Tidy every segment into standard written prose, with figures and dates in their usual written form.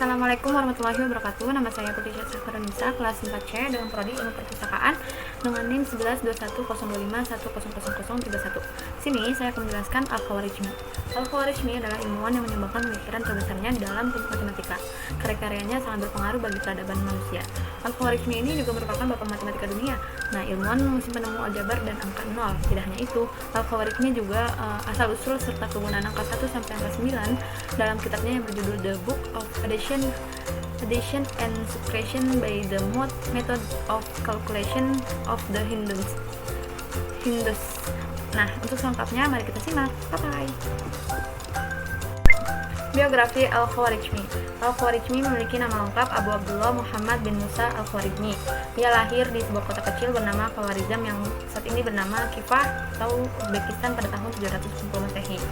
Assalamualaikum warahmatullahi wabarakatuh. Nama saya Putri Syahfarunisa, kelas 4C dengan prodi Ilmu Perpustakaan dengan NIM 11210251000031. Sini saya akan menjelaskan Al-Khawarizmi. Al-Khawarizmi adalah ilmuwan yang menyumbangkan pemikiran terbesarnya di dalam matematika. Karya-karyanya sangat berpengaruh bagi peradaban manusia. Al-Khawarizmi ini juga merupakan bapak matematika dunia. Nah, ilmuwan musim penemu aljabar dan angka 0. Tidak hanya itu, Al-Khawarizmi juga asal-usul serta kegunaan angka 1 sampai angka 9 dalam kitabnya yang berjudul The Book of Addition and Subtraction by the Method of Calculation of the Hindus. Nah, untuk selengkapnya mari kita simak. Bye-bye. Biografi Al-Khawarizmi. Al-Khawarizmi memiliki nama lengkap Abu Abdullah Muhammad bin Musa Al-Khawarizmi. Ia lahir di sebuah kota kecil bernama Khawarizm yang saat ini bernama Kifah atau Uzbekistan pada tahun 710 Masehi.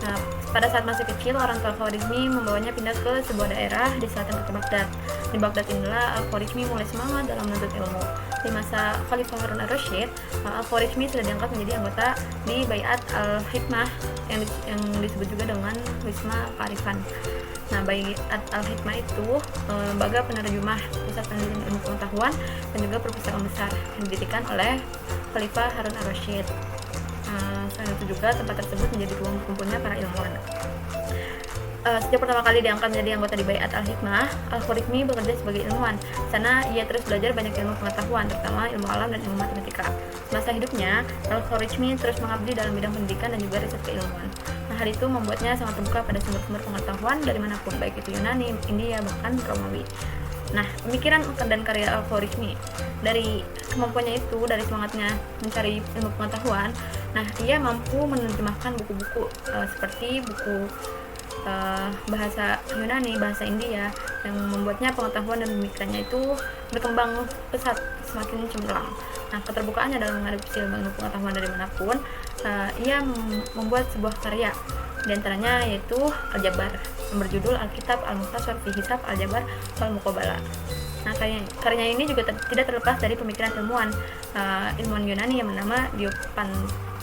Nah, pada saat masih kecil, orang tua Al-Khawarizmi membawanya pindah ke sebuah daerah di selatan kota Baghdad. Di Baghdad inilah Al-Khawarizmi mulai semangat dalam menuntut ilmu. Di masa Khalifah Harun al-Rasyid, Al-Khawarizmi sudah diangkat menjadi anggota di Bai'at al-Hikmah yang disebut juga dengan Wisma Kearifan. Nah, Bai'at al-Hikmah itu lembaga penerjemah pusat penelitian ilmu pengetahuan dan juga perpustakaan besar yang didirikan oleh Khalifah Harun al-Rasyid. Selain itu juga tempat tersebut menjadi ruang berkumpulnya para ilmuwan. Sejak pertama kali diangkat menjadi anggota di Bai'at al-Hikmah, Al-Khawarizmi bekerja sebagai ilmuwan. Sana ia terus belajar banyak ilmu pengetahuan, terutama ilmu alam dan ilmu matematika. Semasa hidupnya, Al-Khawarizmi terus mengabdi dalam bidang pendidikan dan juga riset keilmuan. Nah, hal itu membuatnya sangat terbuka pada sumber-sumber pengetahuan dari manapun, baik itu Yunani, India, bahkan Romawi. Nah, pemikiran dan karya Al-Khawarizmi dari kemampuannya itu, dari semangatnya mencari ilmu pengetahuan, nah ia mampu menerjemahkan buku-buku seperti buku bahasa Yunani, bahasa India yang membuatnya pengetahuan dan pemikirannya itu berkembang pesat, semakin cemerlang. Nah, keterbukaannya dalam mengadopsi ilmu pengetahuan dari manapun, ia membuat sebuah karya di antaranya yaitu Aljabar yang berjudul Alkitab Al-Mukhtasar fi Hisab Aljabar wal Muqabalah. Nah, karyanya ini juga tidak terlepas dari pemikiran ilmuwan Yunani yang bernama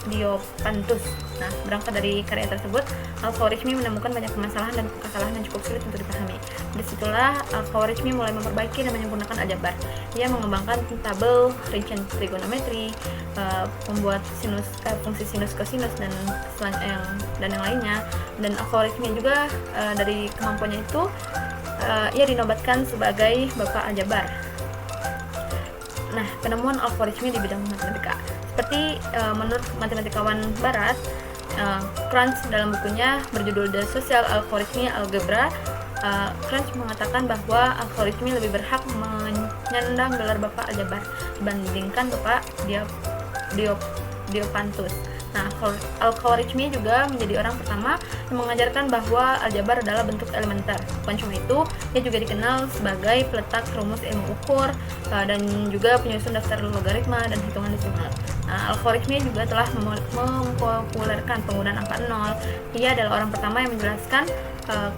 Diopantus. Nah, berangkat dari karya tersebut, Al-Khawarizmi menemukan banyak permasalahan dan kesalahan yang cukup sulit untuk dipahami. Disitulah Al-Khawarizmi mulai memperbaiki dan menyempurnakan aljabar. Ia mengembangkan tabel, rincian trigonometri, membuat fungsi sinus kosinus dan yang lainnya. Dan Al-Khawarizmi juga dari kemampuannya itu ia dinobatkan sebagai bapak aljabar. Nah, penemuan Al-Khawarizmi di bidang matematika seperti menurut matematikawan barat Crunch dalam bukunya berjudul The Social Al-Khawarizmi Algebra, Crunch mengatakan bahwa Al-Khawarizmi lebih berhak menyandang gelar bapak aljabar dibandingkan bapak Diopantus. Nah, Al-Khawarizmi juga menjadi orang pertama yang mengajarkan bahwa aljabar adalah bentuk elementer. Bukan cuma itu, dia juga dikenal sebagai peletak rumus ilmu ukur dan juga penyusun daftar logaritma dan hitungan desimal. Nah, Al-Khawarizmi juga telah mempopulerkan penggunaan angka 0. Ia adalah orang pertama yang menjelaskan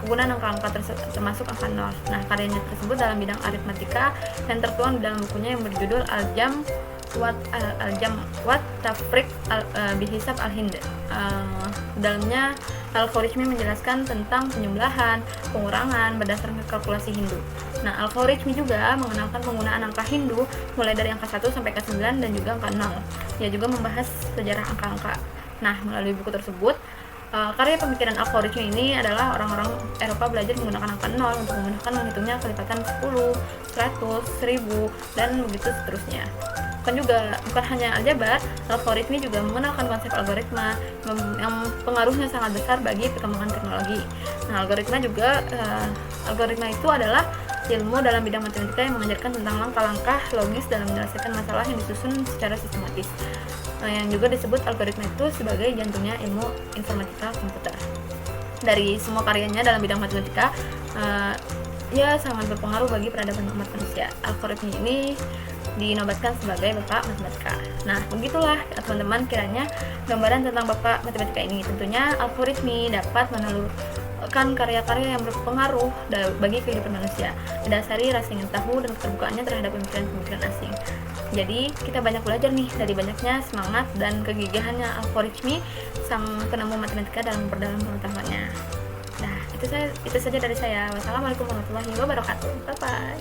kegunaan angka-angka termasuk angka 0. Nah, karyanya tersebut dalam bidang aritmatika yang tertuang di dalam bukunya yang berjudul Al-Jam wat Tafriq bihisab al-Hind. Dalamnya Al-Khawarizmi menjelaskan tentang penjumlahan, pengurangan berdasarkan kalkulasi Hindu. Nah, Al-Khawarizmi juga mengenalkan penggunaan angka Hindu mulai dari angka 1 sampai ke 9 dan juga angka 0. Ia juga membahas sejarah angka-angka. Nah, melalui buku tersebut, karya pemikiran Al-Khawarizmi ini adalah orang-orang Eropa belajar menggunakan angka 0 untuk memudahkan menghitungnya kelipatan 10, 100, 1000, dan begitu seterusnya. Bukan hanya aljabar, Al-Khawarizmi juga mengenalkan konsep algoritma yang pengaruhnya sangat besar bagi perkembangan teknologi. Nah, algoritma itu adalah ilmu dalam bidang matematika yang mengajarkan tentang langkah-langkah logis dalam menyelesaikan masalah yang disusun secara sistematis. Yang juga disebut algoritma itu sebagai jantungnya ilmu informatika komputer. Dari semua karyanya dalam bidang matematika, ia sangat berpengaruh bagi peradaban umat manusia. Al-Khawarizmi ini dinobatkan sebagai bapak matematika. Nah, begitulah teman-teman kiranya gambaran tentang bapak matematika ini. Tentunya Al-Khawarizmi dapat menelurkan karya-karya yang berpengaruh bagi kehidupan manusia, didasari rasa ingin tahu dan keterbukaannya terhadap pemikiran-pemikiran asing. Jadi kita banyak belajar nih dari banyaknya semangat dan kegigihannya Al-Khawarizmi, sang penemu matematika dalam memperdalam pengetahuannya. Nah, itu saja dari saya. Wassalamualaikum warahmatullahi wabarakatuh. Bye bye.